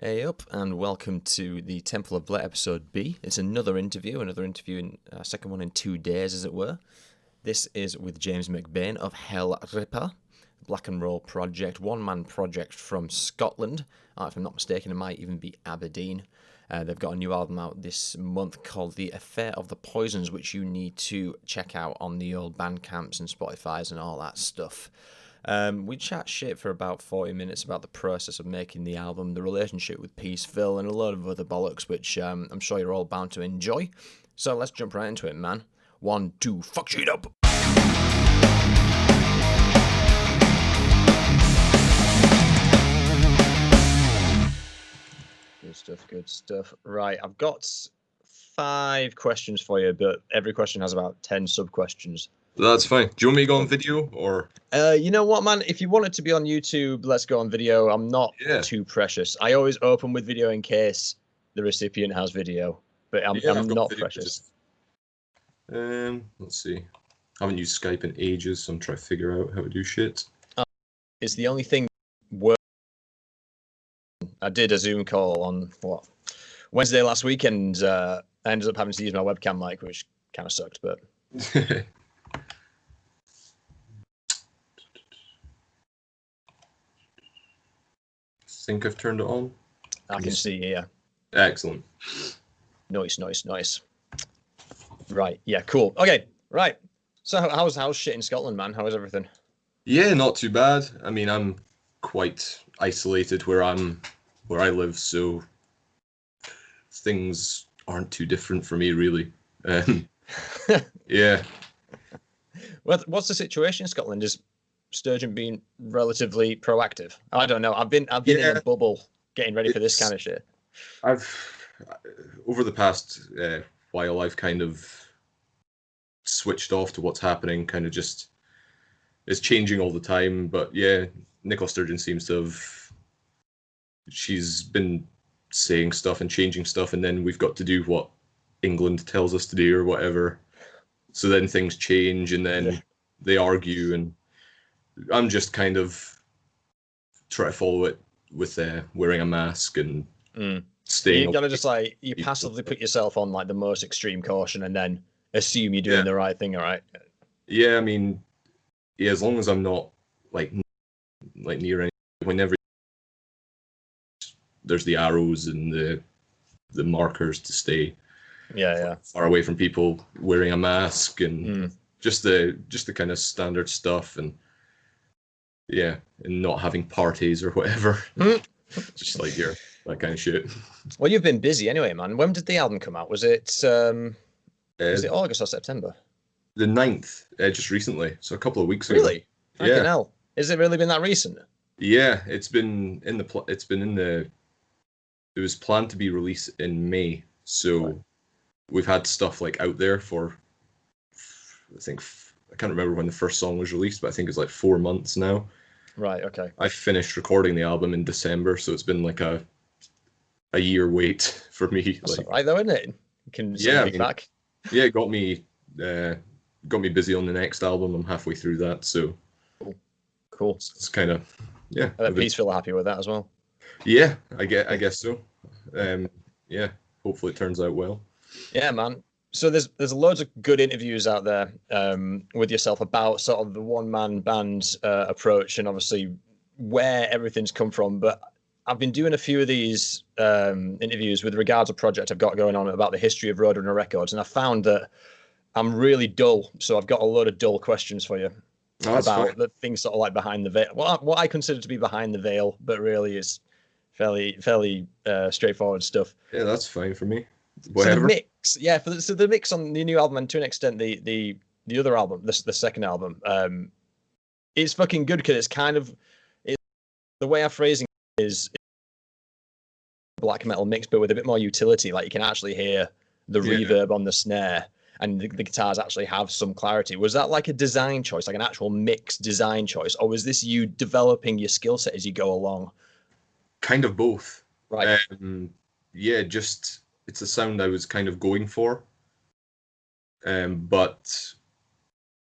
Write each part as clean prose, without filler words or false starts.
Hey up, and welcome to the Temple of Bleh episode B. It's another interview in second one in 2 days, as it were. This is with James McBain of Hellripper, Black and Roll project, one-man project from Scotland. If I'm not mistaken, it might even be Aberdeen. They've got a new album out this month called The Affair of the Poisons, which you need to check out on the old Bandcamps and Spotifys and all that stuff. We chat shit for about 40 minutes about the process of making the album, the relationship with Peaceville, and a lot of other bollocks, which I'm sure you're all bound to enjoy. So let's jump right into it, man. 1, 2, fuck shit up! Good stuff. Right, I've got 5 questions for you, but every question has about 10 sub-questions. That's fine. Do you want me to go on video, or? You know what, man? If you want it to be on YouTube, let's go on video. I'm not too precious. I always open with video in case the recipient has video, but I'm not precious. Let's see. I haven't used Skype in ages, so I'm trying to figure out how to do shit. It's the only thing. I did a Zoom call on Wednesday last week, and I ended up having to use my webcam mic, which kind of sucked, but. I think I've turned it on. I can see, yeah. Excellent. Nice. Right, yeah, cool. Okay, right. So how's shit in Scotland, man? How is everything? Yeah, not too bad. I mean, I'm quite isolated where I live, so things aren't too different for me, really. Yeah. What's the situation in Scotland? Is Sturgeon being relatively proactive? I don't know. I've been in a bubble getting ready for this kind of shit. Over the past while, I've kind of switched off to what's happening. Kind of just it's changing all the time. But yeah, Nicola Sturgeon seems to have. She's been saying stuff and changing stuff, and then we've got to do what England tells us to do or whatever. So then things change, and then they argue, and I'm just kind of trying to follow it with wearing a mask and staying. You gotta just you passively put yourself on like the most extreme caution, and then assume you're doing the right thing. All right. Yeah, I mean, as long as I'm not like near any. Whenever there's the arrows and the markers to stay far away from people, wearing a mask and just the kind of standard stuff, and and not having parties or whatever. Just like that kind of shit. Well, you've been busy anyway, man. When did the album come out? Was it August or September? The 9th, just recently, so a couple of weeks ago. Really? Fucking hell. Has it really been that recent? Yeah, it was planned to be released in May, so we've had stuff like out there for, I can't remember when the first song was released, but I think it's like 4 months now. Right, okay. I finished recording the album in December, so it's been like a year wait for me. That's all right though, isn't it? You can be back. Yeah, it got me busy on the next album. I'm halfway through that, so cool. It's kind of I bet Peaceville are happy with that as well. Yeah, I guess so. Hopefully it turns out well. Yeah, man. So there's loads of good interviews out there with yourself about sort of the one-man band approach and obviously where everything's come from. But I've been doing a few of these interviews with regards to a project I've got going on about the history of Roadrunner Records, and I found that I'm really dull. So I've got a load of dull questions for you about the things sort of like behind the veil. What I consider to be behind the veil, but really is fairly straightforward stuff. Yeah, that's fine for me. Whatever. So the mix, so the mix on the new album, and to an extent the other album, the second album, it's fucking good because the way I'm phrasing it is black metal mix, but with a bit more utility. Like you can actually hear the reverb on the snare, and the guitars actually have some clarity. Was that like a design choice, like an actual mix design choice, or was this you developing your skill set as you go along? Kind of both. Right. Just it's a sound I was kind of going for. But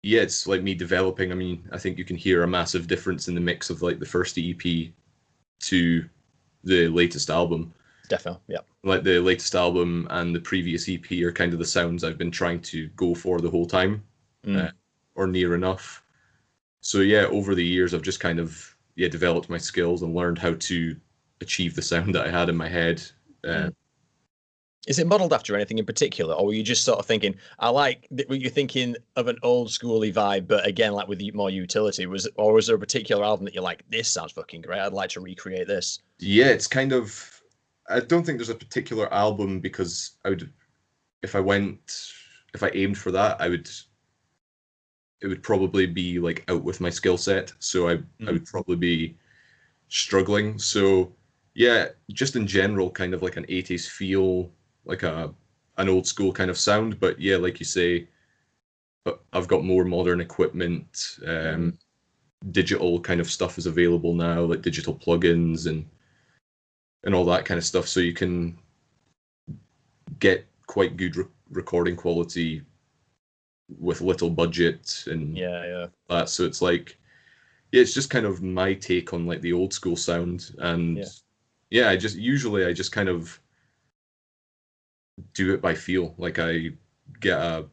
it's like me developing. I mean, I think you can hear a massive difference in the mix of like the first EP to the latest album. Definitely, yeah. Like the latest album and the previous EP are kind of the sounds I've been trying to go for the whole time, or near enough. So yeah, over the years I've just kind of developed my skills and learned how to achieve the sound that I had in my head. Is it modeled after anything in particular, or were you just sort of thinking, were you thinking of an old schooly vibe, but again, like with more utility? Was there a particular album that you're like, this sounds fucking great, I'd like to recreate this? Yeah, it's kind of, I don't think there's a particular album, because if I aimed for that, it would probably be like out with my skill set. So I would probably be struggling. So yeah, just in general, kind of like an 80s feel, like an old school kind of sound. But yeah, like you say, but I've got more modern equipment. Digital kind of stuff is available now, like digital plugins and all that kind of stuff. So you can get quite good recording quality with little budget and that. So it's like, yeah, it's just kind of my take on like the old school sound. And I just kind of do it by feel. Like I get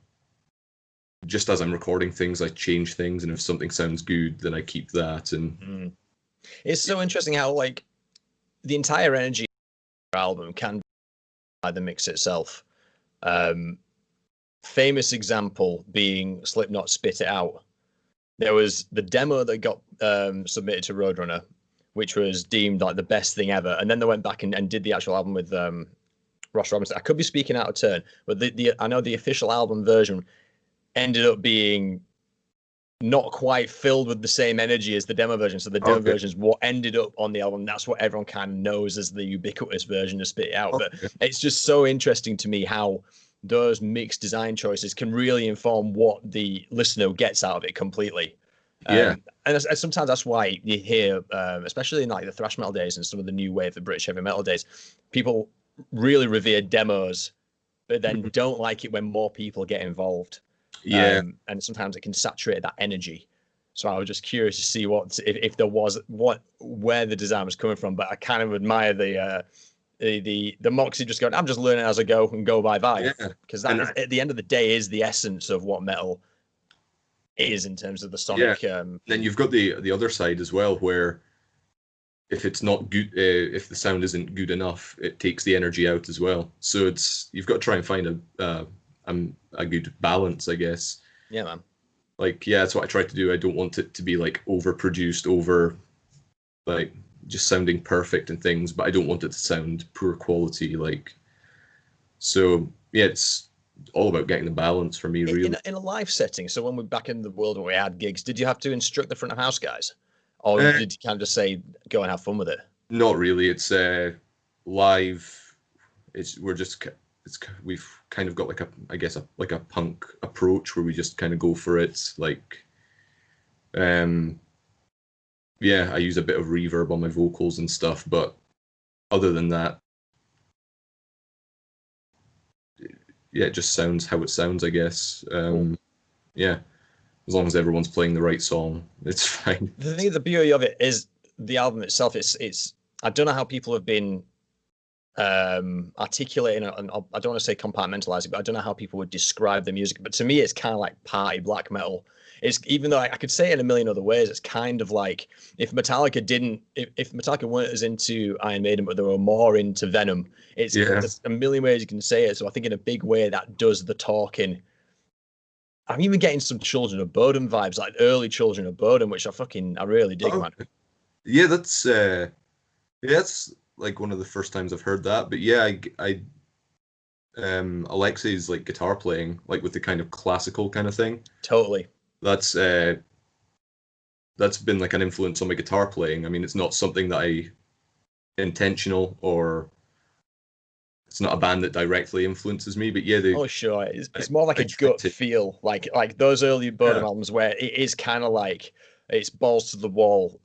just as I'm recording things, I change things, and if something sounds good, then I keep that. And it's so interesting how like the entire energy of the album can be by the mix itself. Famous example being Slipknot Spit It Out. There was the demo that got submitted to Roadrunner, which was deemed like the best thing ever, and then they went back and did the actual album with Ross Robinson. I could be speaking out of turn, but I know the official album version ended up being not quite filled with the same energy as the demo version. So the demo version is what ended up on the album. That's what everyone kind of knows as the ubiquitous version of Spit It Out. But it's just so interesting to me how those mixed design choices can really inform what the listener gets out of it completely. And sometimes that's why you hear, especially in like the thrash metal days and some of the new wave of British heavy metal days, people really revere demos, but then don't like it when more people get involved. And sometimes it can saturate that energy. So I was just curious to see if there was where the design was coming from. But I kind of admire the Moxie just going, I'm just learning as I go and go by vibe, because that is, at the end of the day, is the essence of what metal is in terms of the sonic. Then you've got the other side as well, where if it's not good, if the sound isn't good enough, it takes the energy out as well. So you've got to try and find a good balance, I guess. Yeah, man. Like, that's what I try to do. I don't want it to be like overproduced, like just sounding perfect and things, but I don't want it to sound poor quality. Like, so yeah, it's all about getting the balance for me, really. In a live setting. So when we're back in the world where we had gigs, did you have to instruct the front of house guys, or did you kind of just say go and have fun with it? Not really. It's live. We've kind of got like a punk approach where we just kind of go for it. Like, I use a bit of reverb on my vocals and stuff, but other than that, it just sounds how it sounds, I guess. As long as everyone's playing the right song, it's fine. The beauty of it is the album itself. It's I don't know how people have been articulating, and I don't want to say compartmentalizing, but I don't know how people would describe the music. But to me, it's kind of like party black metal. It's, even though I could say it in a million other ways, it's kind of like if Metallica weren't as into Iron Maiden, but they were more into Venom. There's a million ways you can say it. So I think in a big way that does the talking. I'm even getting some Children of Bodom vibes, like early Children of Bodom, which I really dig, man. Yeah, that's like one of the first times I've heard that. But yeah, Alexei's like guitar playing, like with the kind of classical kind of thing. Totally. That's been like an influence on my guitar playing. I mean, it's not something that intentional, or it's not a band that directly influences me, but yeah. Sure. It's more like a gut feel, like those early Bodom albums where it is kind of like it's balls to the wall.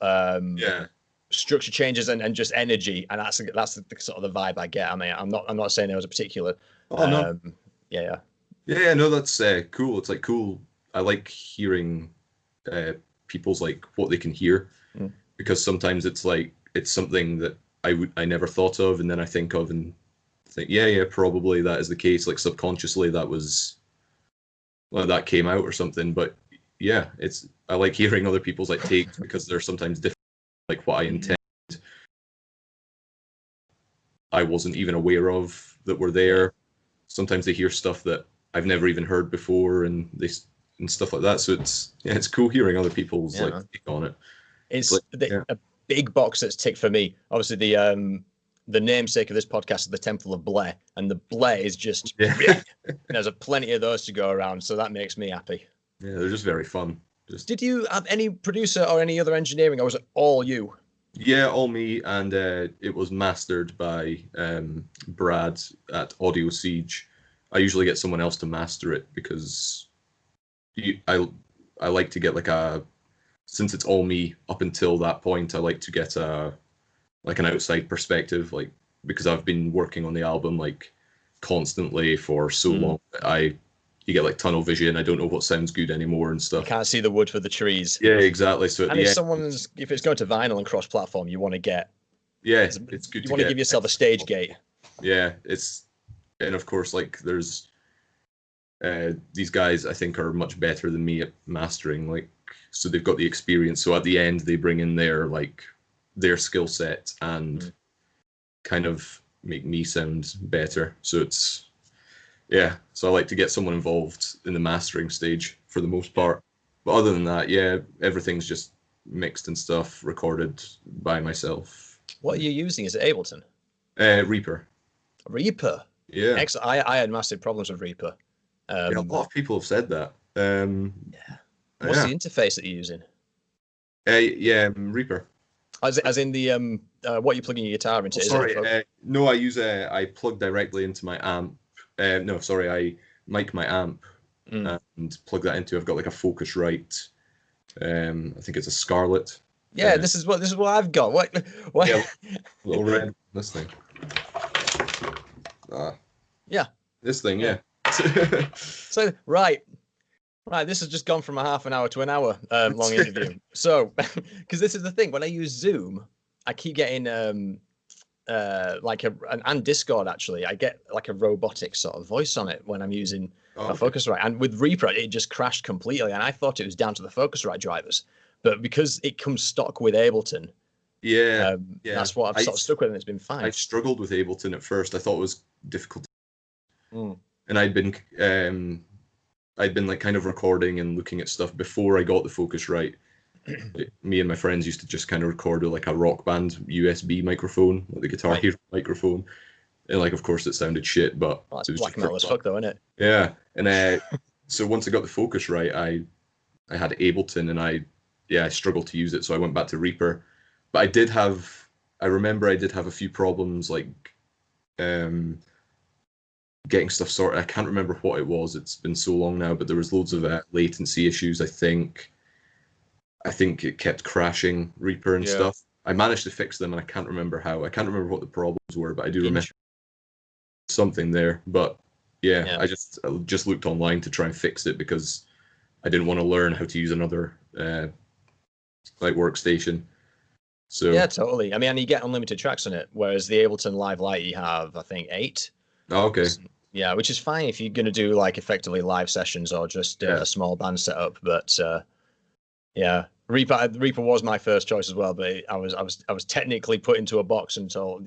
Structure changes and just energy, and that's the sort of the vibe I get. I mean, I'm not saying there was a particular. No. Yeah. No, that's cool. It's like cool. I like hearing people's like what they can hear, because sometimes it's like it's something that I never thought of, and then I think of and think, yeah, probably that is the case. Like subconsciously, that was well, that came out or something. But yeah, I like hearing other people's like takes because they're sometimes different. Like what I intend, I wasn't even aware of that were there. Sometimes they hear stuff that I've never even heard before, and stuff like that. So it's cool hearing other people's like take on it. It's a big box that's ticked for me. Obviously, the namesake of this podcast is the Temple of Bleh, and the Bleh is just there's a plenty of those to go around, so that makes me happy. Yeah, they're just very fun. Did you have any producer or any other engineering, or was it all you? Yeah, all me, and it was mastered by Brad at Audio Siege. I usually get someone else to master it because I like to get since it's all me up until that point, I like to get an outside perspective, like because I've been working on the album like constantly for so long that you get like tunnel vision. I don't know what sounds good anymore and stuff. You can't see the wood for the trees. Yeah, exactly. So and if it's going to vinyl and cross-platform, you want to get it's good. You want to give yourself a stage gate. Yeah, and of course like there's these guys I think are much better than me at mastering, like so they've got the experience. So at the end they bring in their skill set and kind of make me sound better. So so I like to get someone involved in the mastering stage for the most part. But other than that, everything's just mixed and stuff recorded by myself. What are you using? Is it Ableton? Reaper. Reaper? Yeah. Excellent. I had massive problems with Reaper. A lot of people have said that. What's the interface that you're using? Reaper. As in the what you plug in your guitar into? No, I plug directly into my amp. I mic my amp and plug that into. I've got like a Focusrite. I think it's a Scarlett. Yeah, this is what I've got. What? Yeah, little red. This thing. Yeah. This thing. Yeah. So right. This has just gone from a half an hour to an hour long interview. So, because this is the thing, when I use Zoom, I keep getting and Discord actually, I get like a robotic sort of voice on it when I'm using a Focusrite. And with Reaper, it just crashed completely. And I thought it was down to the Focusrite drivers, but because it comes stock with Ableton, that's what I've sort of stuck with, and it's been fine. I struggled with Ableton at first. I thought it was difficult, and I'd been like kind of recording and looking at stuff before I got the Focusrite. Me and my friends used to just kind of record with like a Rock Band USB microphone, like the Guitar Hero microphone, and like of course it sounded shit, but it was black metal as fuck though, isn't it? Yeah, and so once I got the Focusrite, I had Ableton, and I struggled to use it, so I went back to Reaper. But I remember I did have a few problems like getting stuff sorted. I can't remember what it was. It's been so long now, but there was loads of latency issues. I think it kept crashing Reaper and stuff. I managed to fix them, and I can't remember how. I can't remember what the problems were, but I do remember something there. But I just looked online to try and fix it because I didn't want to learn how to use another workstation. So yeah, totally. I mean, and you get unlimited tracks on it, whereas the Ableton Live Lite you have, I think, 8. Oh, okay. Yeah, which is fine if you're going to do like effectively live sessions or just a small band setup. But Reaper was my first choice as well. But I was technically put into a box and told,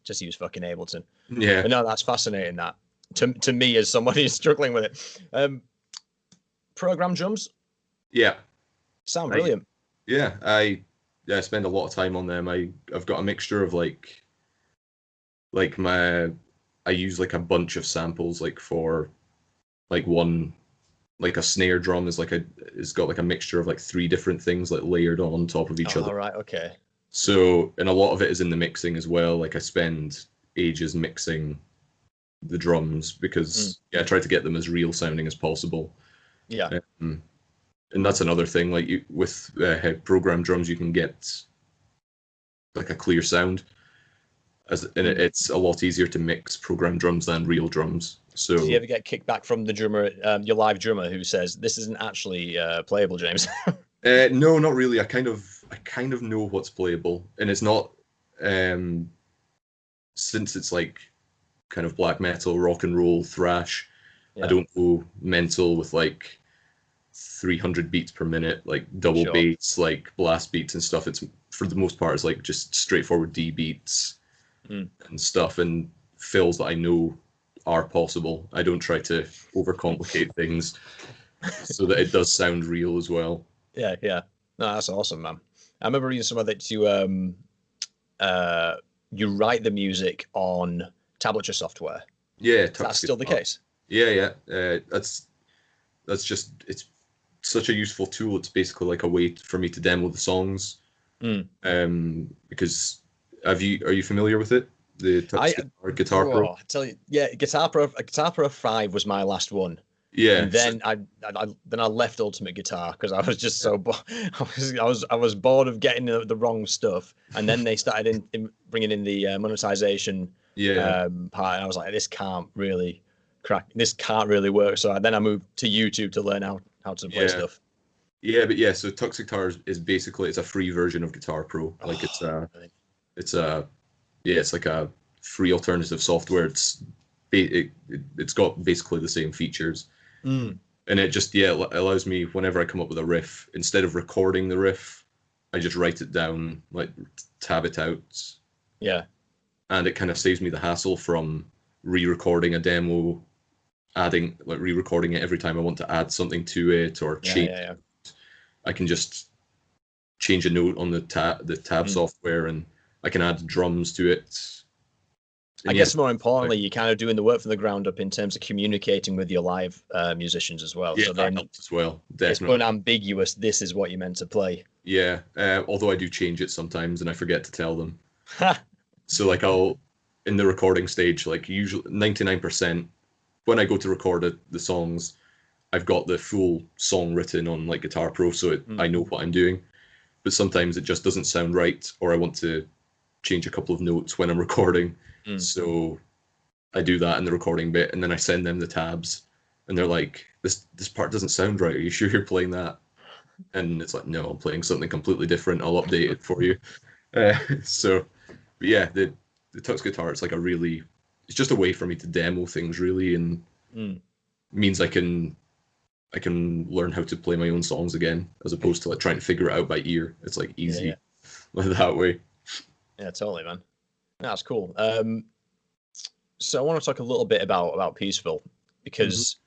just use fucking Ableton. Yeah. But no, that's fascinating. That to me as somebody who's struggling with it. Program drums. Yeah. Sound brilliant. I spend a lot of time on them. I've got a mixture of I use like a bunch of samples, like for like one, like a snare drum is it's got like a mixture of like 3 different things like layered on top of each other. All right, okay. So, and a lot of it is in the mixing as well. Like I spend ages mixing the drums because I try to get them as real sounding as possible. Yeah. And that's another thing. Like with program drums, you can get like a clear sound. It's a lot easier to mix program drums than real drums. So, do you ever get kickback from the drummer, your live drummer, who says this isn't actually playable, James? No, not really. I kind of know what's playable, and it's not. since it's like kind of black metal, rock and roll, thrash, I Yeah. don't go mental with like 300 beats per minute, like double Sure. bass, like blast beats and stuff. It's for the most part, it's like just straightforward D beats and stuff, and fills that I know are possible. I don't try to overcomplicate things so that it does sound real as well. Yeah, yeah. No, that's awesome, man. I remember reading somewhere that you write the music on tablature software. Yeah, Is that still the case? Yeah. That's just, it's such a useful tool. It's basically like a way for me to demo the songs. Because are you familiar with it? The Tux Guitar Pro. I tell you, yeah, Guitar Pro 5 was my last one. Yeah, and then I left Ultimate Guitar because I was just so I was bored of getting the wrong stuff, and then they started bringing in the monetization part, and I was like, this can't really work. So then I moved to YouTube to learn how to play stuff. Yeah, but yeah, so Tux Guitar is basically, it's a free version of Guitar Pro. Like it's like a free alternative software. It's got basically the same features. And it just allows me, whenever I come up with a riff, instead of recording the riff, I just write it down, like tab it out. Yeah. And it kind of saves me the hassle from re-recording a demo, re-recording it every time I want to add something to it or change. Yeah. I can just change a note on the tab software, and I can add drums to it. And I guess more importantly, you're kind of doing the work from the ground up in terms of communicating with your live musicians as well. Yeah, so that helps as well. Definitely. It's unambiguous. This is what you meant to play. Yeah, although I do change it sometimes, and I forget to tell them. So like I'll, in the recording stage, like usually 99%, when I go to record the songs, I've got the full song written on like Guitar Pro, so I know what I'm doing. But sometimes it just doesn't sound right, or I want to change a couple of notes when I'm recording. So I do that in the recording bit, and then I send them the tabs, and they're like, this part doesn't sound right. Are you sure you're playing that? And it's like, no, I'm playing something completely different. I'll update it for you. But yeah, the Tux Guitar, it's like it's just a way for me to demo things, really, and means I can learn how to play my own songs again, as opposed to like trying to figure it out by ear. It's like easy that way. Yeah, totally, man. That's cool. So I want to talk a little bit about Peaceville, because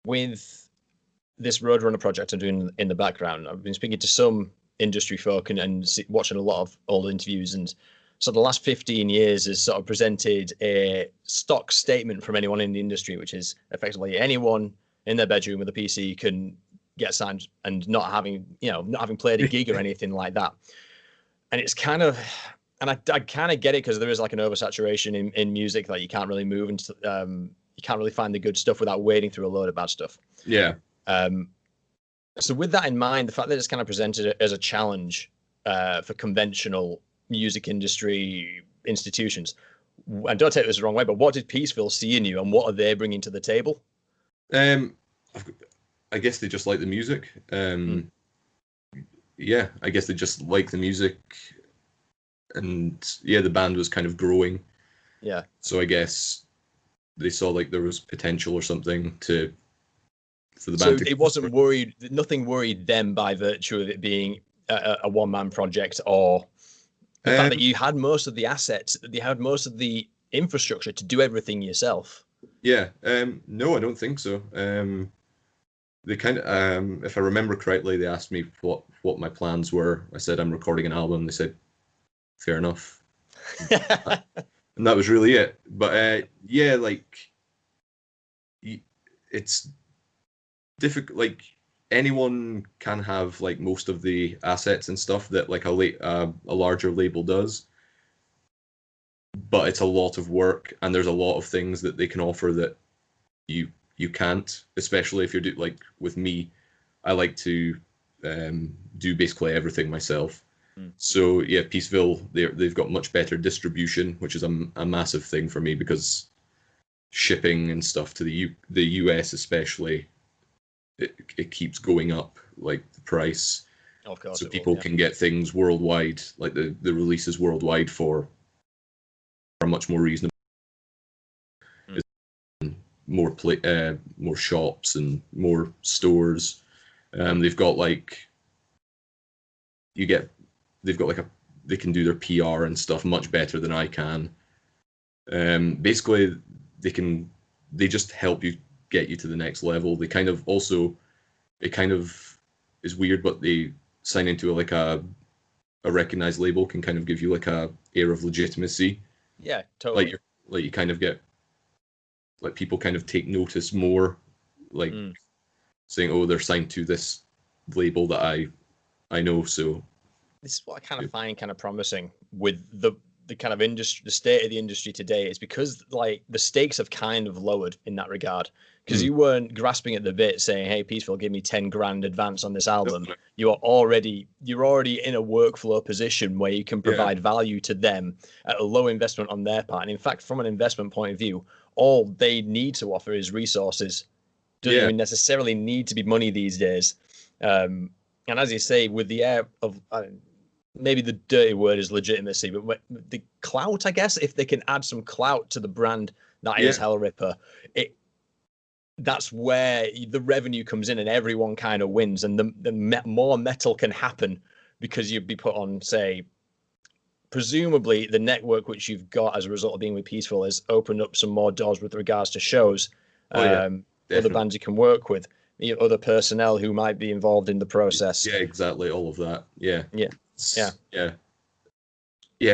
with this Roadrunner project I'm doing in the background, I've been speaking to some industry folk and watching a lot of old interviews, and so the last 15 years has sort of presented a stock statement from anyone in the industry, which is effectively anyone in their bedroom with a PC can get signed, and not having played a gig or anything like that. And it's kind of, and I kind of get it, because there is like an oversaturation in music that you can't really move into. You can't really find the good stuff without wading through a load of bad stuff. Yeah. So with that in mind, the fact that it's kind of presented as a challenge for conventional music industry institutions, and don't take this the wrong way, but what did Peaceville see in you, and what are they bringing to the table? I guess they just like the music. Yeah, I guess they just like the music, and yeah, the band was kind of growing. Yeah. So I guess they saw like there was potential or something for the band. So it wasn't worried. Nothing worried them by virtue of it being a one-man project, or the fact that you had most of the assets, that you had most of the infrastructure to do everything yourself. Yeah. No, I don't think so. They kind of, if I remember correctly, they asked me what my plans were. I said I'm recording an album. They said, fair enough. And that was really it. But yeah, like it's difficult. Like anyone can have like most of the assets and stuff that like a larger label does. But it's a lot of work, and there's a lot of things that they can offer that you can't, especially if you're like with me. I like to do basically everything myself. So yeah, Peaceville, they've got much better distribution, which is a massive thing for me, because shipping and stuff to the US especially, it keeps going up, like the price. Of course so it will, people yeah. can get things worldwide, like the releases worldwide for are much more reasonable. More shops and more stores. They've got like they've got like they can do their PR and stuff much better than I can. Basically, they just help you get you to the next level. They kind of also, it kind of is weird, but they sign into like a recognized label can kind of give you like a air of legitimacy. Yeah, totally. Like you kind of get, like people kind of take notice more, like saying, oh, they're signed to this label that I know. So this is what I kind of find kind of promising with the kind of industry, the state of the industry today, is because like the stakes have kind of lowered in that regard. Because you weren't grasping at the bit saying, hey, Peaceville, give me 10 grand advance on this album. You're already in a workflow position where you can provide value to them at a low investment on their part. And in fact, from an investment point of view, all they need to offer is resources. Doesn't even necessarily need to be money these days. And as you say, with the air of maybe the dirty word is legitimacy, but the clout, I guess, if they can add some clout to the brand that is Hellripper, that's where the revenue comes in and everyone kind of wins, and the more metal can happen because you'd be put on, say, presumably the network which you've got as a result of being with Peaceville has opened up some more doors with regards to shows, other bands you can work with, other personnel who might be involved in the process. Yeah, exactly, all of that. Yeah. And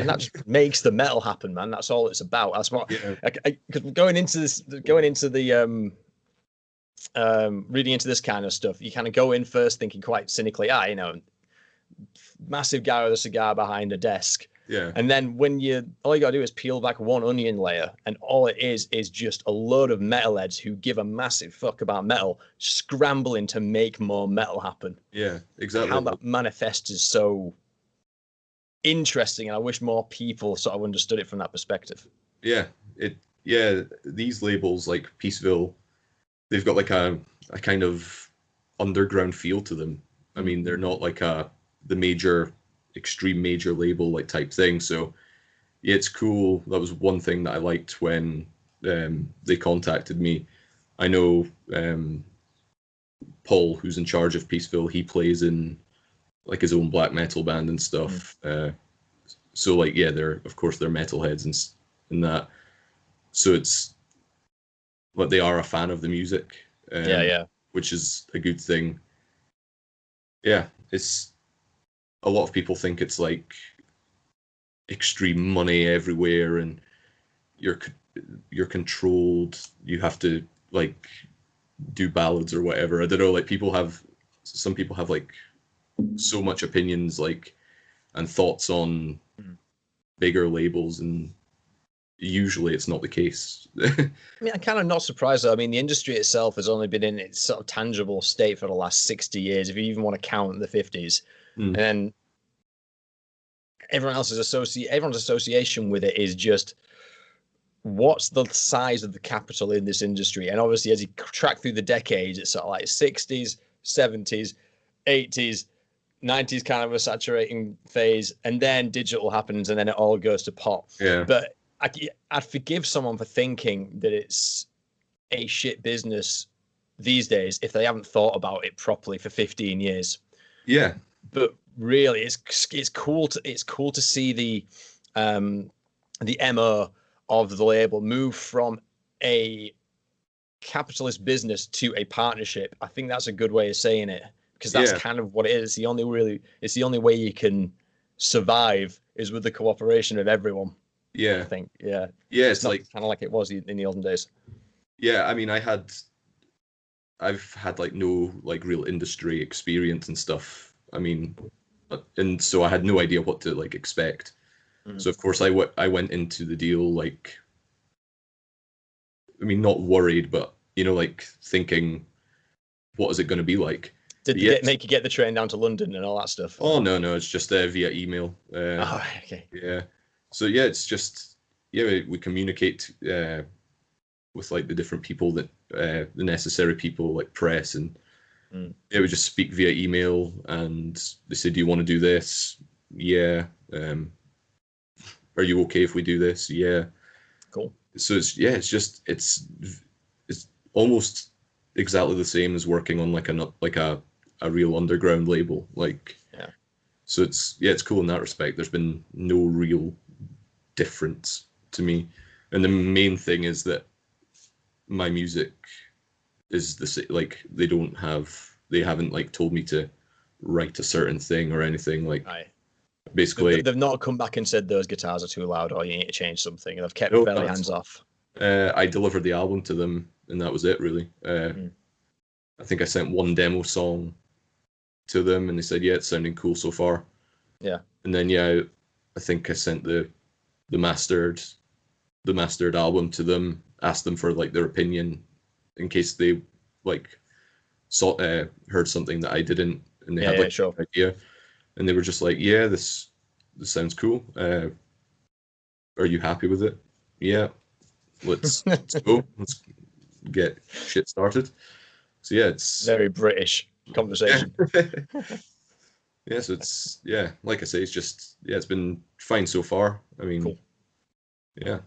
that just makes the metal happen, man. That's all it's about. That's what. Because going into the reading into this kind of stuff, you kind of go in first thinking quite cynically, massive guy with a cigar behind a desk. Yeah. And then when all you gotta do is peel back one onion layer, and all it is just a load of metalheads who give a massive fuck about metal, scrambling to make more metal happen. Yeah, exactly. How that manifests is so interesting, and I wish more people sort of understood it from that perspective. These labels like Peaceville, they've got like a kind of underground feel to them. I mean, they're not like the extreme major label like type thing. So yeah, it's cool. That was one thing that I liked when they contacted me. I know Paul, who's in charge of Peaceville, he plays in like his own black metal band and stuff. So like, yeah, they're metalheads and that. So it's like they are a fan of the music. Which is a good thing. Yeah, it's a lot of people think it's like extreme money everywhere and you're controlled. You have to like do ballads or whatever. I don't know. Like some people have like so much opinions like and thoughts on bigger labels, and usually it's not the case. I mean, I'm kind of not surprised though. I mean, the industry itself has only been in its sort of tangible state for the last 60 years, if you even want to count the 50s. And then everyone's association with it is just what's the size of the capital in this industry. And obviously, as you track through the decades, it's sort of like 60s, 70s, 80s, 90s, kind of a saturating phase, and then digital happens, and then it all goes to pop. But I'd forgive someone for thinking that it's a shit business these days if they haven't thought about it properly for 15 years. Yeah. But really, it's cool to see the MO of the label move from a capitalist business to a partnership. I think that's a good way of saying it, because that's kind of what it is. It's the only way you can survive is with the cooperation of everyone. Yeah, I think. It's like kind of like it was in the olden days. I mean, I've had like no like real industry experience and stuff. I mean, and so I had no idea what to like expect. So of course I went into the deal like, I mean, not worried, but like thinking, what is it going to be like? Did they make you get the train down to London and all that stuff? Oh no, it's just via email. Okay. Yeah. So yeah, it's just we communicate with like the different people that the necessary people like press and They would just speak via email, and they say, "Do you want to do this? Yeah. Are you okay if we do this? Yeah." Cool. So it's almost exactly the same as working on like a real underground label. Like, Yeah. so it's cool in that respect. There's been no real difference to me, and the main thing is that my music is the same. Like, they haven't like told me to write a certain thing or anything. Like, Right. basically, They've not come back and said those guitars are too loud or you need to change something. They've kept no, fairly that's hands off. I delivered the album to them, and that was it, really. I think I sent one demo song to them, and they said, "Yeah, it's sounding cool so far." Yeah. And then, I think I sent the mastered album to them, asked them for like their opinion in case they like heard something that I didn't, and they had like sure. an idea, and they were just like, "Yeah, this sounds cool. Are you happy with it? Yeah, let's go. Let's get shit started." So yeah, it's Very British conversation. yeah. So it's like I say, it's been fine so far. I mean, Cool. Yeah.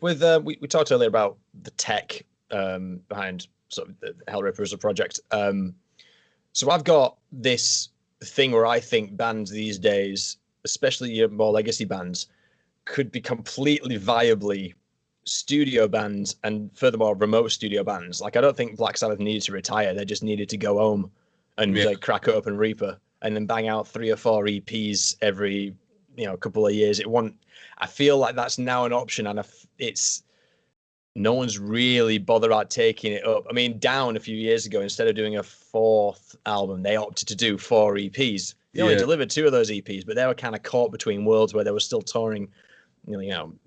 With we talked earlier about the tech behind sort of the Hellripper as a project. So I've got this thing where I think bands these days, especially your more legacy bands, could be completely viably studio bands, and furthermore remote studio bands. Like, I don't think Black Sabbath needed to retire; they just needed to go home and Yeah. crack it up and Reaper, and then bang out 3 or 4 EPs every couple of years. I feel like that's now an option, and it's no one's really bothered about taking it up. I mean, Down a few years ago, instead of doing a 4th album, they opted to do 4 EPs. They only delivered 2 of those EPs, but they were kind of caught between worlds where they were still touring,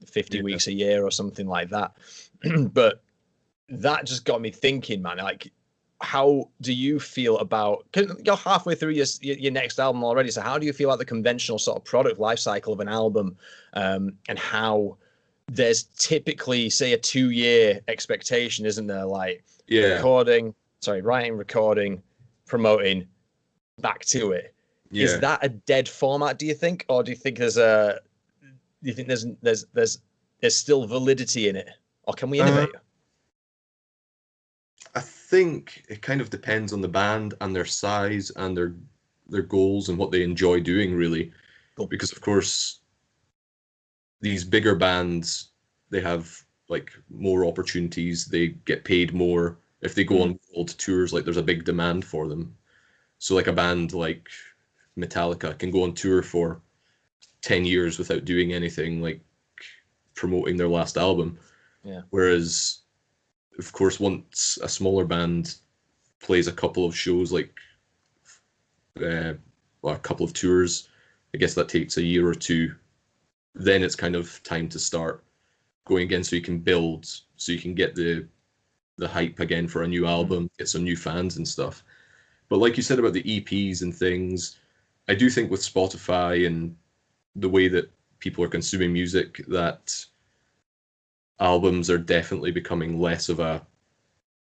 50 weeks a year or something like that. But that just got me thinking, man. Like, how do you feel about? You're halfway through your next album already. So how do you feel about the conventional sort of product life cycle of an album, and how there's typically, say, a 2-year expectation, isn't there? Like, writing, recording, promoting, back to it. Yeah. Is that a dead format, do you think, or do you think there's still validity in it, or can we innovate? I think it kind of depends on the band and their size and their goals and what they enjoy doing, really. Cool. Because of course, these bigger bands, they have like more opportunities. They get paid more if they go on world tours. Like, there's a big demand for them. So like a band like Metallica can go on tour for 10 years without doing anything, like promoting their last album. Yeah. Whereas, of course, once a smaller band plays a couple of shows, like a couple of tours, I guess that takes a year or two. Then it's kind of time to start going again, so you can build, so you can get the hype again for a new album, get some new fans and stuff. But like you said about the EPs and things, I do think with Spotify and the way that people are consuming music, that albums are definitely becoming less of an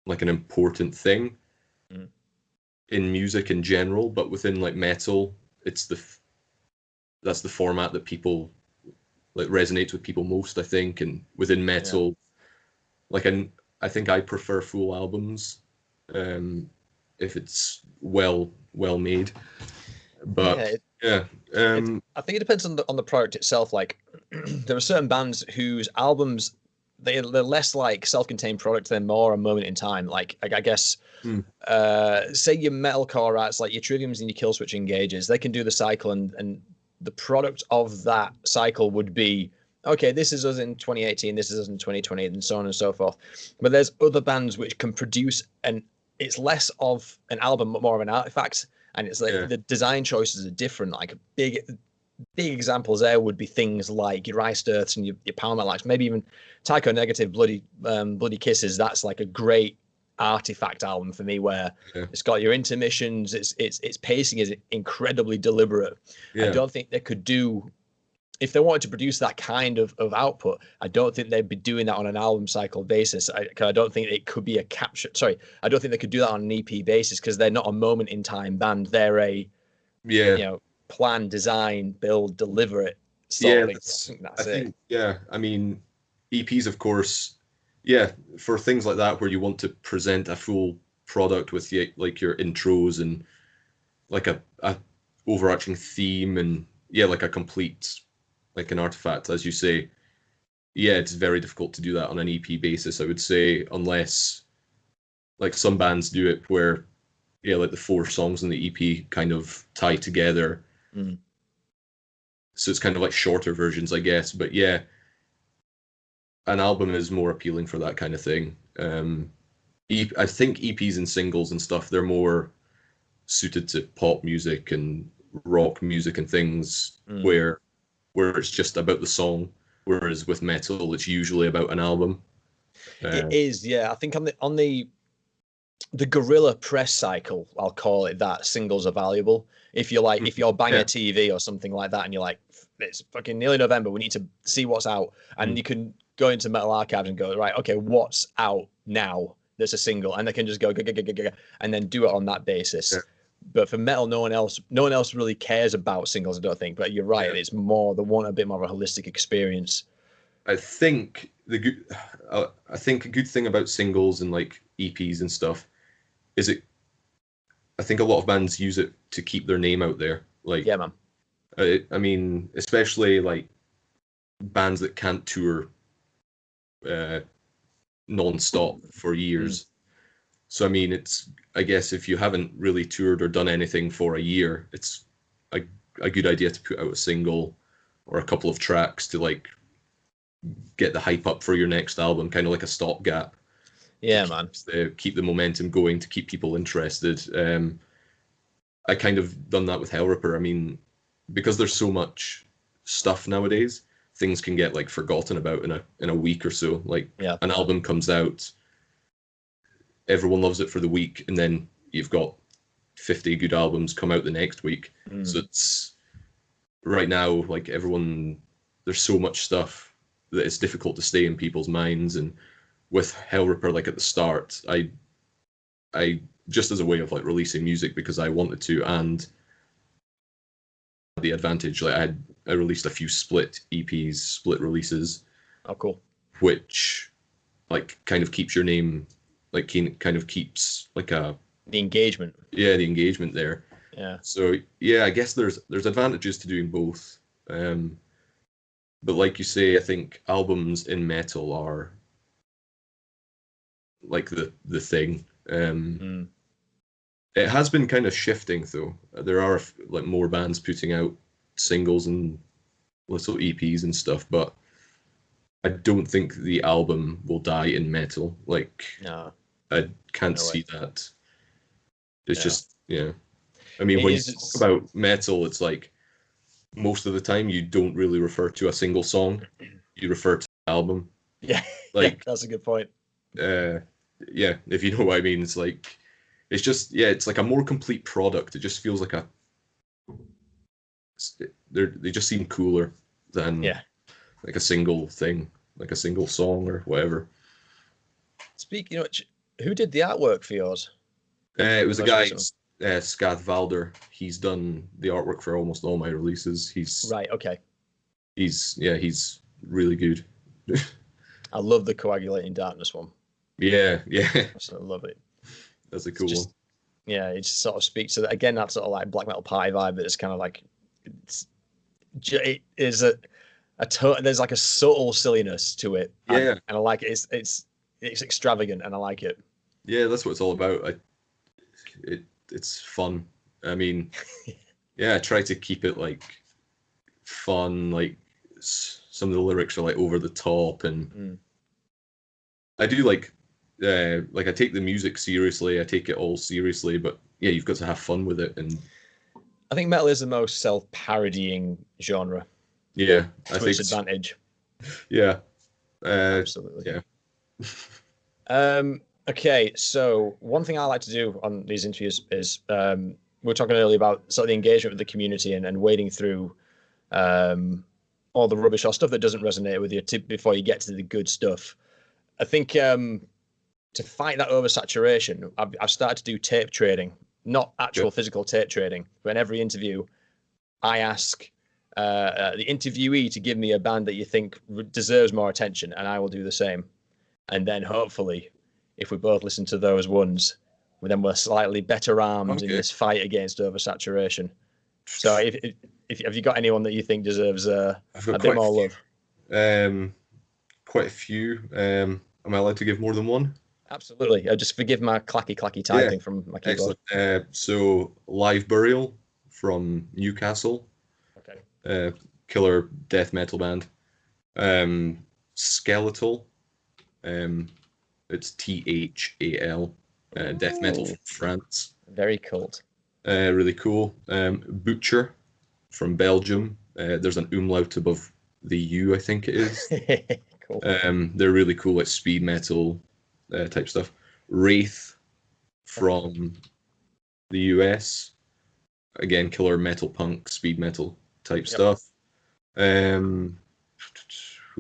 important thing in music in general. But within like metal, that's the format that people like resonates with people most, I think. And within metal, I think I prefer full albums if it's well made. But I think it depends on the product itself. Like, there are certain bands whose albums, they're less like self-contained product, they're more a moment in time. Like, I guess say your metalcore acts like your Triviums and your Killswitch Engages, they can do the cycle, and the product of that cycle would be, okay, this is us in 2018, this is us in 2020, and so on and so forth. But there's other bands which can produce, and it's less of an album but more of an artifact, and it's like the design choices are different. Like, big examples there would be things like your Iced Earths and your Power Metal acts, maybe even Tycho Negative, Bloody Kisses. That's like a great artifact album for me, where it's got your intermissions, its pacing is incredibly deliberate. I don't think they could do if they wanted to produce that kind of output, I don't think they'd be doing that on an album cycle basis. I don't think it could be a capture. Sorry, I don't think they could do that on an EP basis because they're not a moment in time band. They're a plan, design, build, deliver it sort of thing. So I think yeah. I mean, EPs, of course, yeah, for things like that where you want to present a full product with like your intros and like a overarching theme and like a complete, like an artifact, as you say. Yeah, it's very difficult to do that on an EP basis, I would say, unless like some bands do it where like the 4 songs in the EP kind of tie together. So it's kind of like shorter versions, I guess. But yeah, an album is more appealing for that kind of thing. I think EPs and singles and stuff, they're more suited to pop music and rock music and things where it's just about the song, whereas with metal it's usually about an album. It is, yeah. I think on the guerrilla press cycle, I'll call it that, singles are valuable. If you're like, if you're banging a TV or something like that and you're like, it's fucking nearly November, we need to see what's out, and you can go into Metal Archives and go, right, okay, what's out now that's a single, and they can just go and then do it on that basis. But for metal, no one else really cares about singles, I don't think. But you're right, it's more, they want a bit more of a holistic experience. I think a good thing about singles and like EPs and stuff is I think a lot of bands use it to keep their name out there. Like, yeah, man. I mean, especially like bands that can't tour non-stop for years. So I mean, I guess if you haven't really toured or done anything for a year, it's a good idea to put out a single or a couple of tracks to like get the hype up for your next album, kind of like a stopgap. Yeah, man. Keep the momentum going, to keep people interested. I kind of done that with Hellripper. I mean, because there's so much stuff nowadays, things can get like forgotten about in a week or so. Like an album comes out, everyone loves it for the week, and then you've got 50 good albums come out the next week. So it's right now, like there's so much stuff that it's difficult to stay in people's minds. And with Hellripper, like at the start, I just as a way of like releasing music because I wanted to, and the advantage, like I released a few split EPs, split releases. Oh, cool. Which like kind of keeps your name, like kind of keeps like the engagement. Yeah, the engagement there. Yeah. So yeah, I guess there's advantages to doing both. But like you say, I think albums in metal are like the thing. It has been kind of shifting though. There are like more bands putting out singles and little EPs and stuff, but I don't think the album will die in metal. Like, no, I can't see that. It's just, I mean, when you talk about metal, it's like most of the time you don't really refer to a single song, you refer to the album. Yeah, like that's a good point. Yeah, if you know what I mean. It's like, it's just, it's like a more complete product. It just feels like they just seem cooler than like a single thing, like a single song or whatever. Speaking of which, who did the artwork for yours? It was a guy, Skath Valder. He's done the artwork for almost all my releases. He's right. Okay. He's really good. I love the Coagulating Darkness one. Yeah. I love it. That's a cool one. Yeah, it just sort of speaks to that. Again, that sort of like black metal pie vibe. It's kind of like it is there's like a subtle silliness to it. And I like it. It's extravagant, and I like it. Yeah, that's what it's all about. It's fun. I mean, I try to keep it like fun. Like some of the lyrics are like over the top, and I do like I take the music seriously. I take it all seriously, but you've got to have fun with it. And I think metal is the most self-parodying genre. Yeah, I think its advantage. Yeah, absolutely. Yeah. Okay, so one thing I like to do on these interviews is we were talking earlier about sort of the engagement with the community and wading through all all the rubbish or stuff that doesn't resonate with you before you get to the good stuff. I think to fight that oversaturation, I've started to do tape trading, not actual physical tape trading. But in every interview, I ask the interviewee to give me a band that you think deserves more attention, and I will do the same. And then hopefully, if we both listen to those ones, then we're slightly better armed in this fight against oversaturation. So if have you got anyone that you think deserves a bit more love? Quite a few. Am I allowed to give more than one? Absolutely. Just forgive my clacky typing from my keyboard. Excellent. So Live Burial from Newcastle. Okay. Killer death metal band. Skeletal. It's THAL. Death metal from France. Very cult. Really cool. Butcher from Belgium. There's an umlaut above the U, I think it is. Cool. They're really cool, like speed metal type stuff. Wraith from the US. Again, killer metal punk, speed metal type stuff. Who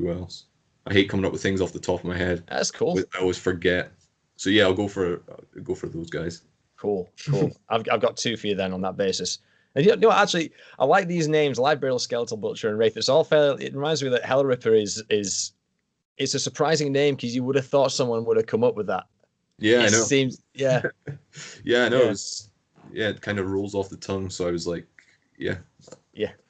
else? I hate coming up with things off the top of my head. That's cool. I always forget. So yeah, I'll go for those guys. Cool. I've got two for you then on that basis. And you know, actually, I like these names: Live Burial, Skeletal, Butcher, and Wraith. It's all fair. It reminds me that Hellripper is it's a surprising name because you would have thought someone would have come up with that. Yeah, I know. Seems yeah. Yeah, I know. Yeah. It kind of rolls off the tongue. So I was like, yeah.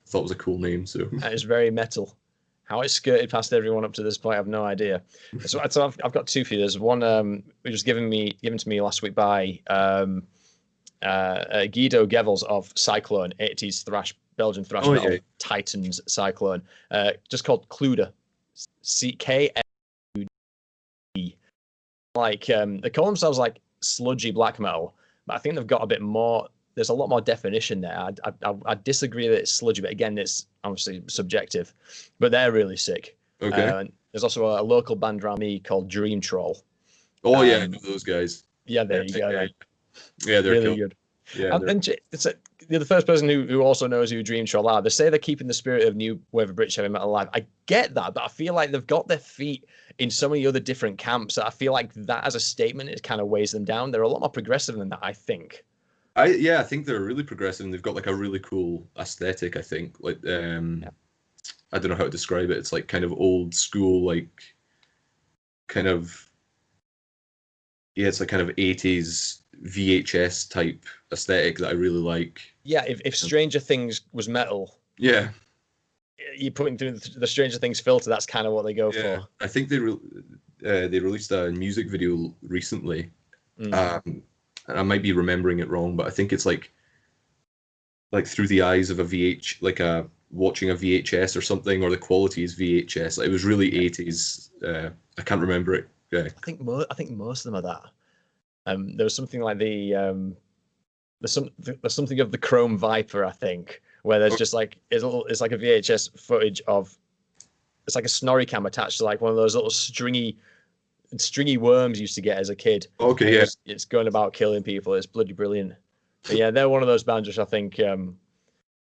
Thought it was a cool name. So it's very metal. How it skirted past everyone up to this point, I have no idea. So I've got two for you. There's one which was given to me last week by Guido Gevels of Cyclone, 80s Belgian thrash metal Titans Cyclone, just called Cluda, CKLUD. Like they call themselves like sludgy black metal, but I think they've got a bit more. There's a lot more definition there. I disagree that it's sludgy, but again, it's obviously subjective. But they're really sick. Okay. There's also a local band around me called Dreamtroll. Oh yeah, I know those guys. Yeah, there you go. Yeah, they're really cool. good. Yeah, you're the first person who also knows who Dreamtroll are. They say they're keeping the spirit of new wave of British heavy metal alive. I get that, but I feel like they've got their feet in so many other different camps that I feel like that as a statement, it kind of weighs them down. They're a lot more progressive than that, I think. I think they're really progressive and they've got like a really cool aesthetic, I think. Like I don't know how to describe it. It's like kind of old school, like kind of it's like kind of 80s VHS type aesthetic that I really like. Yeah, if Stranger Things was metal, yeah, you're putting through the Stranger Things filter, that's kind of what they go for. I think they released a music video recently. And I might be remembering it wrong, but I think it's like through the eyes of watching a VHS or something, or the quality is VHS. Like, it was really 80s. I can't remember it. Yeah. I think most of them are that. There was something like there's something of the Chrome Viper, I think, where there's just like it's like a VHS footage of, it's like a snorri cam attached to like one of those little stringy worms you used to get as a kid. Okay, yeah. It's going about killing people. It's bloody brilliant. But yeah, they're one of those bands which I think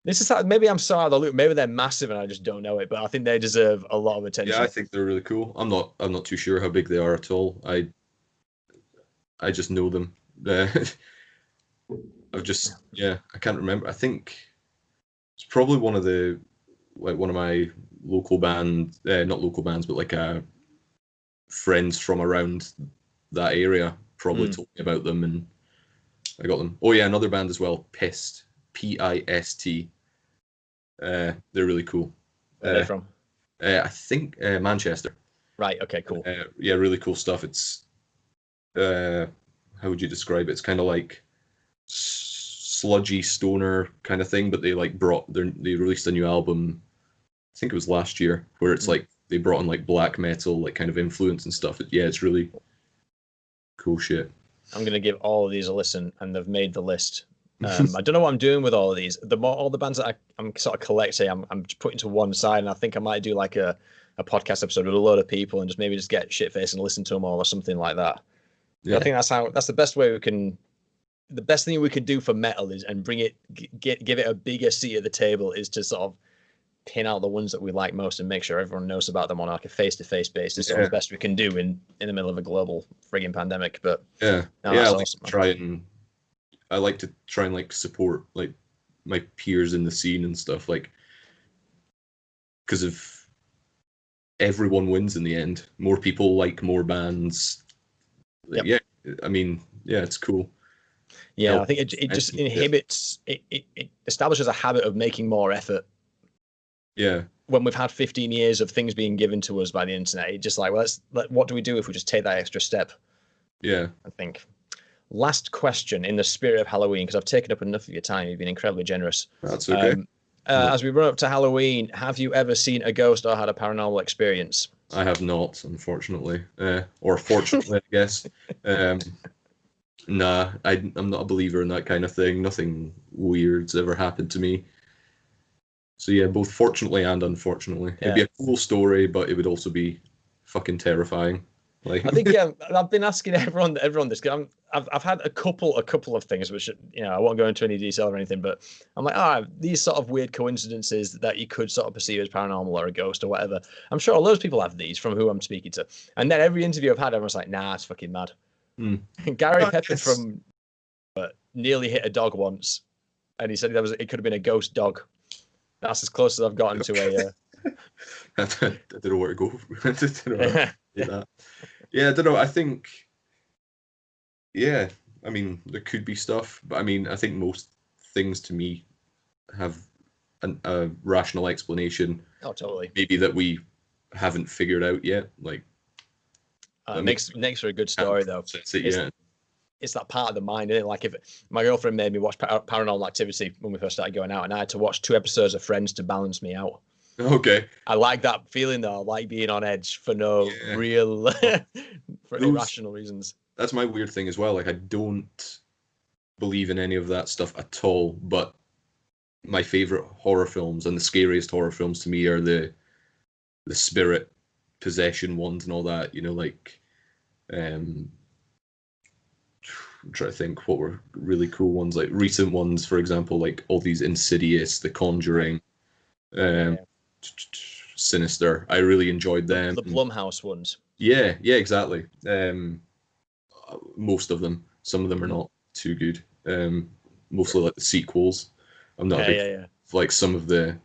this is maybe I'm so out of the loop. Maybe they're massive and I just don't know it. But I think they deserve a lot of attention. Yeah, I think they're really cool. I'm not too sure how big they are at all. I just know them. I can't remember. I think it's probably one of my local band, not local bands, but like friends from around that area probably told me about them and I got them. Oh yeah, another band as well, Pist, Pist. They're really cool. Where are they from? I think Manchester. Right. Okay. Cool. Yeah, really cool stuff. It's how would you describe it? It's kind of like sludgy stoner kind of thing, but they released a new album. I think it was last year, where it's like they brought in like black metal, like kind of influence and stuff. Yeah, it's really cool shit. I'm gonna give all of these a listen, and they've made the list. I don't know what I'm doing with all of these. All the bands that I'm sort of collecting, I'm putting to one side, and I think I might do like a podcast episode with a load of people and just get shit faced and listen to them all or something like that. Yeah. I think that's the best way we can. The best thing we can do for metal is and bring it, give it a bigger seat at the table is to sort of pin out the ones that we like most and make sure everyone knows about them on like a face-to-face basis, or as best we can do in the middle of a global frigging pandemic. But no, that's awesome. I like to try and like support like my peers in the scene and stuff, like, because if everyone wins in the end, more people like more bands. Like, yeah, I mean, yeah, it's cool. Yeah, I think it just inhibits, it establishes a habit of making more effort. Yeah. When we've had 15 years of things being given to us by the internet, it's just like, well, what do we do if we just take that extra step? Yeah. I think. Last question in the spirit of Halloween, because I've taken up enough of your time. You've been incredibly generous. That's okay. As we run up to Halloween, have you ever seen a ghost or had a paranormal experience? I have not, unfortunately. Or fortunately, I guess. Nah, I'm not a believer in that kind of thing. Nothing weird's ever happened to me. So yeah, both fortunately and unfortunately. It'd be a cool story, but it would also be fucking terrifying. Like, I think I've been asking everyone this, because I've had a couple of things which, you know, I won't go into any detail or anything, but I'm like, these sort of weird coincidences that you could sort of perceive as paranormal or a ghost or whatever. I'm sure loads of people have these from who I'm speaking to, and then every interview I've had, everyone's like, nah, it's fucking mad. Gary Pepper from nearly hit a dog once, and he said it could have been a ghost dog. That's as close as I've gotten to a. I don't know where to go. I don't know how to say that. Yeah, I don't know. I think, yeah, I mean, there could be stuff, but I mean, I think most things to me have a rational explanation. Oh, totally. Maybe that we haven't figured out yet. Like, makes for a good story, though. It's that part of the mind, isn't it? Like, if my girlfriend made me watch Paranormal Activity when we first started going out, and I had to watch 2 episodes of Friends to balance me out. Okay. I like that feeling, though. I like being on edge for no real, for irrational reasons. That's my weird thing as well. Like, I don't believe in any of that stuff at all, but my favorite horror films and the scariest horror films to me are the spirit possession ones and all that, you know, like, I'm trying to think what were really cool ones, like recent ones, for example, like all these Insidious, The Conjuring, Sinister. I really enjoyed them. The Blumhouse ones. Yeah, exactly. Most of them. Some of them are not too good. Mostly like the sequels. I'm not a big fan. Like some of the,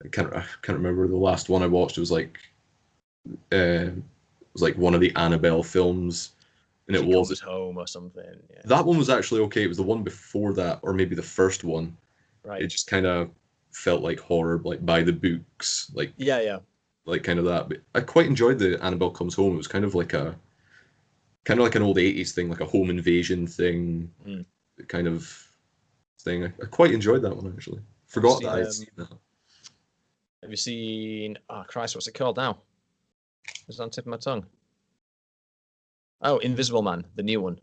I can't remember the last one I watched. It was like one of the Annabelle films, and it was Home or something. Yeah. That one was actually okay. It was the one before that, or maybe the first one. Right. It just kind of felt like horror, like by the books, like like kind of that. But I quite enjoyed the Annabelle Comes Home. It was kind of like an old 80s thing, like a home invasion thing, kind of thing. I quite enjoyed that one, actually. Forgot that I'd seen that. Have you seen? Oh Christ, what's it called now? It's on the tip of my tongue. Oh, Invisible Man, the new one.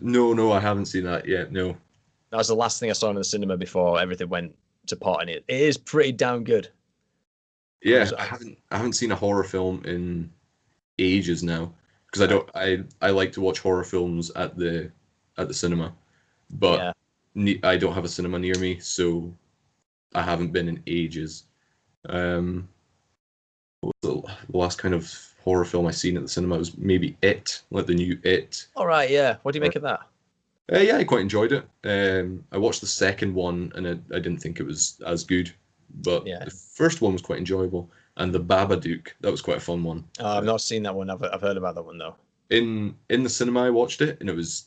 No, I haven't seen that yet. No. That was the last thing I saw in the cinema before everything went to pot, and it is pretty damn good. Yeah, I haven't seen a horror film in ages now, because I like to watch horror films at the cinema, but I don't have a cinema near me, so I haven't been in ages. What was the last kind of horror film I seen at the cinema? It was maybe It, like the new It. All right, yeah. What do you make of that? Yeah, I quite enjoyed it. I watched the second one, and I didn't think it was as good, but the first one was quite enjoyable. And the Babadook, that was quite a fun one. Oh, I've not seen that one. I've heard about that one though. In the cinema, I watched it, and it was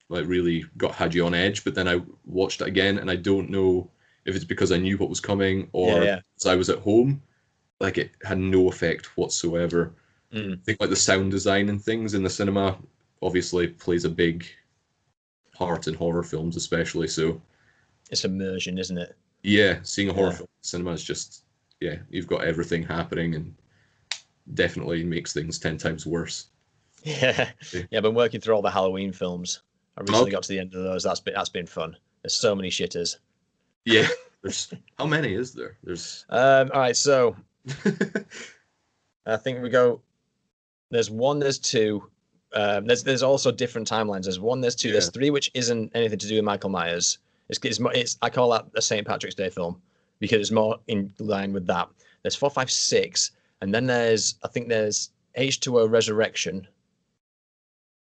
like really had you on edge. But then I watched it again, and I don't know if it's because I knew what was coming or because I was at home. Like, it had no effect whatsoever. I think like the sound design and things in the cinema obviously plays a big part in horror films, especially. So it's immersion, isn't it? Yeah, seeing a horror film in cinema is just, you've got everything happening, and definitely makes things 10 times worse. Yeah, I've been working through all the Halloween films. I recently got to the end of those. That's been fun. There's so many shitters. Yeah, there's how many is there? There's all right, so I think we go. There's 1, there's 2. There's also different timelines. There's 1, there's 2, there's 3, which isn't anything to do with Michael Myers. It's I call that a St. Patrick's Day film because it's more in line with that. There's 4, 5, 6, and then there's H2O Resurrection.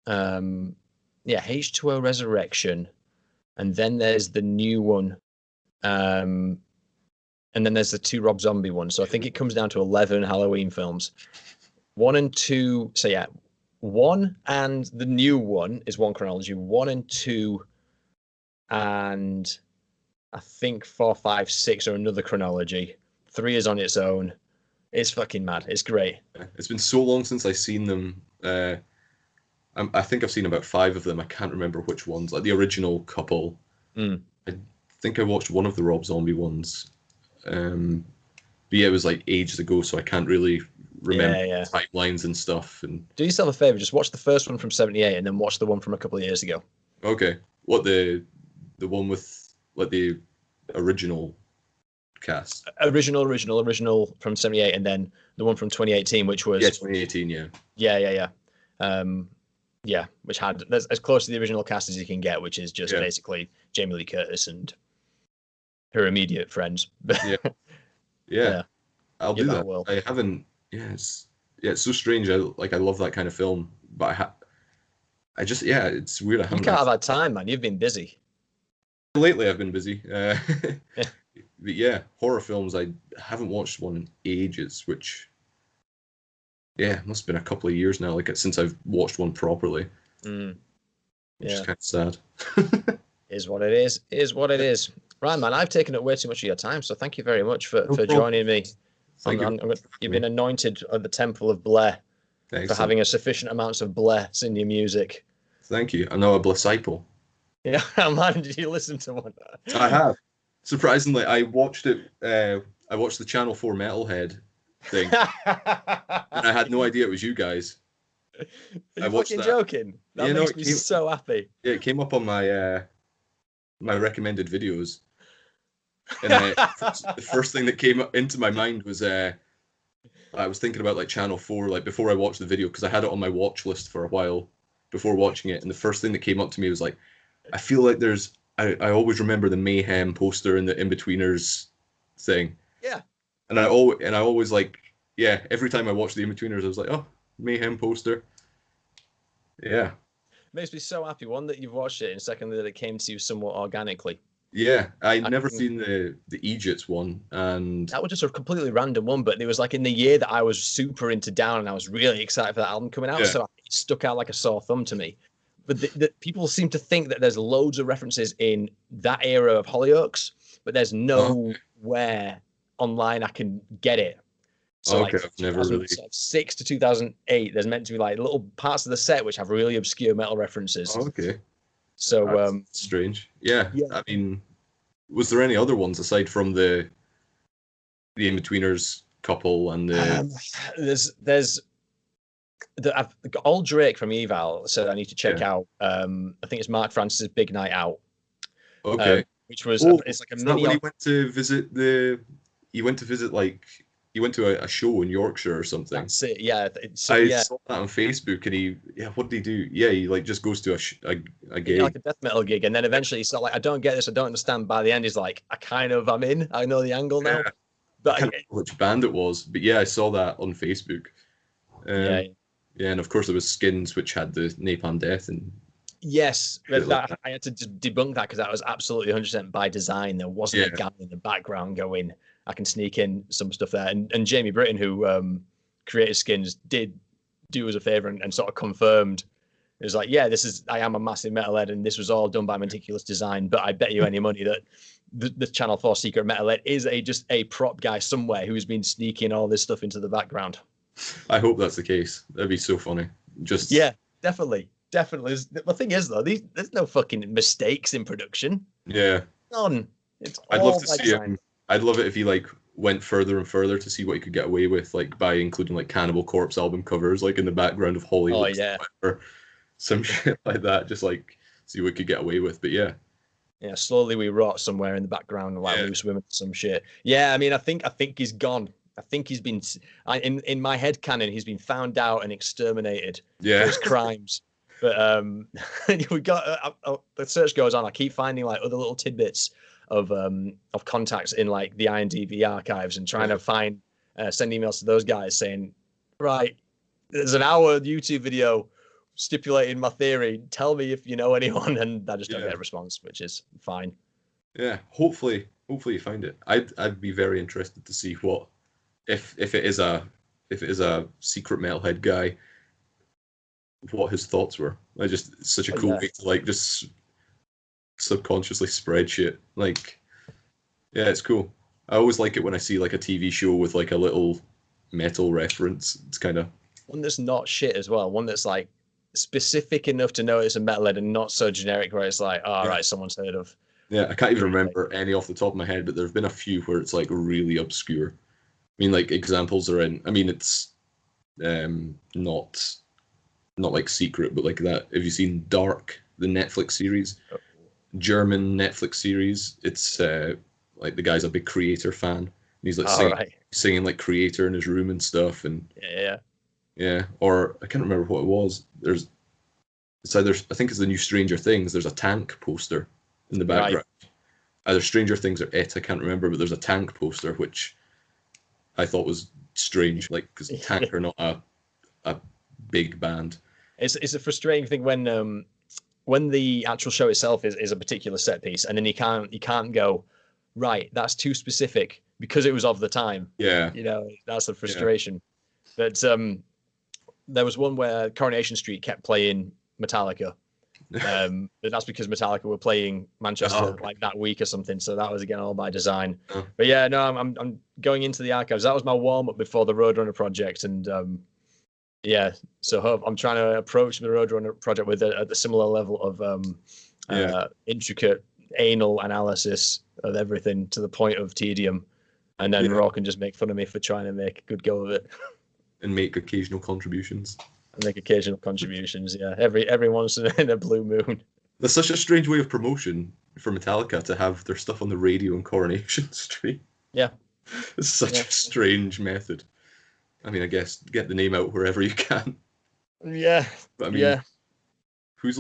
H2O Resurrection, and then there's the new one, and then there's the 2 Rob Zombie ones. So I think it comes down to 11 Halloween films. 1 and 2. So yeah, 1 and the new one is one chronology. 1 and 2, and I think 4, 5, 6 are another chronology. 3 is on its own. It's fucking mad. It's great. It's been so long since I've seen them. I think I've seen about 5 of them. I can't remember which ones. Like the original couple. I think I watched one of the Rob Zombie ones. But yeah, it was like ages ago, so I can't really remember timelines and stuff. And do yourself a favor, just watch the first one from '78 and then watch the one from a couple of years ago. Okay, what the one with like the original cast? Original from '78, and then the one from 2018, which was 2018. Which had as close to the original cast as you can get, which is just basically Jamie Lee Curtis and her immediate friends. I'll do that. Well. I haven't. It's so strange. I love that kind of film, but I just it's weird. You can't have had time, man. You've been busy. Lately, I've been busy. But yeah, horror films. I haven't watched one in ages, which must have been a couple of years now. Like since I've watched one properly. Which is kind of sad. Is what it is. Is what it is. Right, man. I've taken up way too much of your time, so thank you very much for joining me. You've been anointed at the Temple of Bleh for having a sufficient amounts of Bleh in your music. Thank you. I know a Bleh-cyple. Yeah, man, did you listen to one? I have. Surprisingly, I watched it. I watched the Channel 4 Metalhead thing, and I had no idea it was you guys. Are you fucking joking? That makes me so happy. Yeah, it came up on my my recommended videos. And the first thing that came into my mind was I was thinking about like Channel 4, like before I watched the video, because I had it on my watch list for a while before watching it, and the first thing that came up to me was like, I feel like I always remember the Mayhem poster and the In-Betweeners thing. Yeah. And I always like, every time I watched the In-Betweeners, I was like, oh, Mayhem poster. Yeah. Makes me so happy. One, that you've watched it, and secondly, that it came to you somewhat organically. Yeah, I'd never seen the Egypt one, and that was just a completely random one, but it was like in the year that I was super into Down, and I was really excited for that album coming out, so it stuck out like a sore thumb to me. But the people seem to think that there's loads of references in that era of Hollyoaks, but there's nowhere online I can get it. So I've never really 2006 to 2008, there's meant to be like little parts of the set which have really obscure metal references. So that's strange. Yeah. I mean, was there any other ones aside from the In-Betweeners couple and the there's old Drake from Eval said I need to check out I think it's Mark Francis's Big Night Out. Okay. Which was it's like a mini when he went to visit he went to a show in Yorkshire or something. That's it, yeah. I saw that on Facebook, and what did he do? Yeah, he like just goes to a gig. Like a death metal gig, and then eventually he's like, I don't get this, I don't understand. By the end, he's like, I'm in. I know the angle now. But I can't remember which band it was, but yeah, I saw that on Facebook. Yeah, and of course there was Skins, which had the Napalm Death and. Yes, I had to just debunk that because that was absolutely 100% by design. There wasn't a guy in the background going, I can sneak in some stuff there. And Jamie Britton, who created Skins, did do us a favor and sort of confirmed. It was like, I am a massive metalhead, and this was all done by meticulous design. But I bet you any money that the Channel 4 secret metalhead is just a prop guy somewhere who's been sneaking all this stuff into the background. I hope that's the case. That'd be so funny. Definitely. The thing is, though, there's no fucking mistakes in production. Yeah. None. I'd love to see him. I'd love it if he like went further and further to see what he could get away with, like by including like Cannibal Corpse album covers, like in the background of Hollywood. Or some shit like that. Just like see what he could get away with. But yeah. Yeah, Slowly We Rot somewhere in the background, like Loose Women, some shit. Yeah, I mean, I think he's gone. I think he's been in my head canon. He's been found out and exterminated for his crimes. But we got the search goes on. I keep finding like other little tidbits of contacts in like the IMDb archives and trying to find send emails to those guys saying, right, there's an hour YouTube video stipulating my theory. Tell me if you know anyone, and I just don't get a response, which is fine. Yeah, hopefully you find it. I'd be very interested to see what if it is a secret metalhead guy, what his thoughts were. It's such a cool way to like just subconsciously spread shit. Like, yeah, it's cool. I always like it when I see like a TV show with like a little metal reference. It's kind of one that's not shit as well. One that's like specific enough to know it's a metalhead and not so generic where it's like, oh, right, someone's heard of. Yeah, I can't even remember any off the top of my head, but there have been a few where it's like really obscure. I mean, like examples are in. I mean, it's not like secret, but like that. Have you seen Dark, the Netflix series? German Netflix series. It's like the guy's a big Creator fan. And he's like singing like Creator in his room and stuff. And yeah. Or I can't remember what it was. I think it's the new Stranger Things. There's a tank poster in the background. Either Stranger Things or It, I can't remember, but there's a tank poster, which I thought was strange, like, because Tank are not a big band. It's a frustrating thing when the actual show itself is a particular set piece, and then you can't go, right, that's too specific because it was of the time. Yeah. You know, that's the frustration. Yeah. But there was one where Coronation Street kept playing Metallica. But that's because Metallica were playing Manchester like that week or something, so that was again all by design. But yeah, no, I'm going into the archives. That was my warm up before the Roadrunner project, and so I'm trying to approach the Roadrunner project with a similar level of intricate anal analysis of everything to the point of tedium, and then Raw can just make fun of me for trying to make a good go of it and make occasional contributions. Yeah, every once in a blue moon. That's such a strange way of promotion for Metallica to have their stuff on the radio in Coronation Street. Yeah, it's such a strange method. I mean, I guess get the name out wherever you can. Yeah, but I mean, who's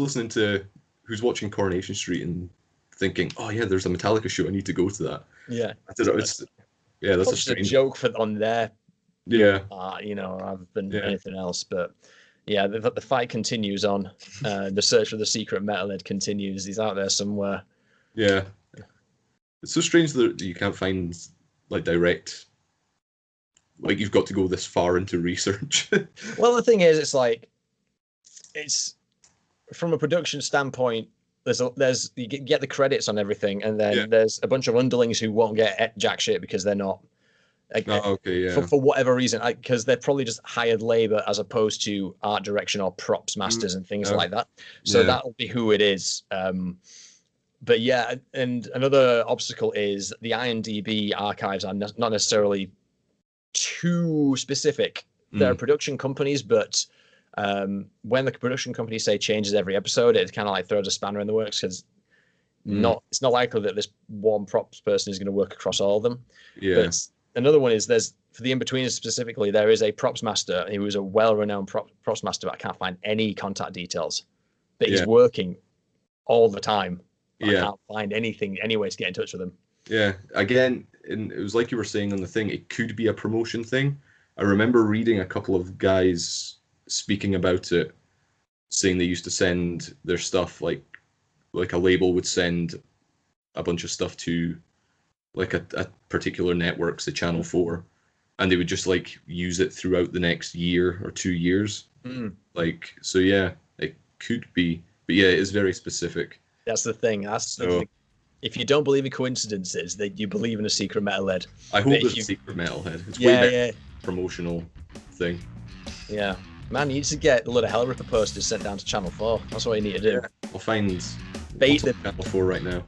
watching Coronation Street and thinking, oh yeah, there's a Metallica show, I need to go to that. Yeah, that's a strange joke on their rather than anything else, but. Yeah, the fight continues on. The search for the secret metalhead continues. He's out there somewhere. Yeah. It's so strange that you can't find, like, direct... Like, you've got to go this far into research. Well, the thing is, it's... From a production standpoint, there's you get the credits on everything, and then there's a bunch of underlings who won't get jack shit because they're not... For whatever reason, because they're probably just hired labor as opposed to art direction or props masters and things like that. So that'll be who it is. But yeah, and another obstacle is the IMDb archives are not necessarily too specific. They're production companies, but when the production companies say changes every episode, it kind of like throws a spanner in the works because it's not likely that this one props person is going to work across all of them. Yeah. But another one is for the in-betweeners specifically, there is a props master who is a well-renowned props master, but I can't find any contact details. But he's working all the time. I can't find any way to get in touch with him. Yeah, again, and it was like you were saying on the thing, it could be a promotion thing. I remember reading a couple of guys speaking about it, saying they used to send their stuff, like a label would send a bunch of stuff to like a particular network, say Channel 4, and they would just like use it throughout the next year or 2 years. Like, so yeah, it could be, but yeah, it is very specific. That's the thing. If you don't believe in coincidences, that you believe in a secret metalhead. I hope it's a secret metalhead. It's way better promotional thing. Yeah. Man, you need to get a lot of Hellripper posters sent down to Channel 4. That's what you need to do. I'll find bait the Channel 4 right now.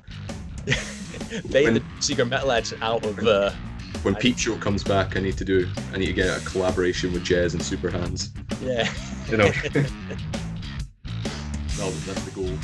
Bait the secret metalhead out of... when Peep Show comes back, I need to get a collaboration with Jez and Superhands. Yeah. You know. That's the goal.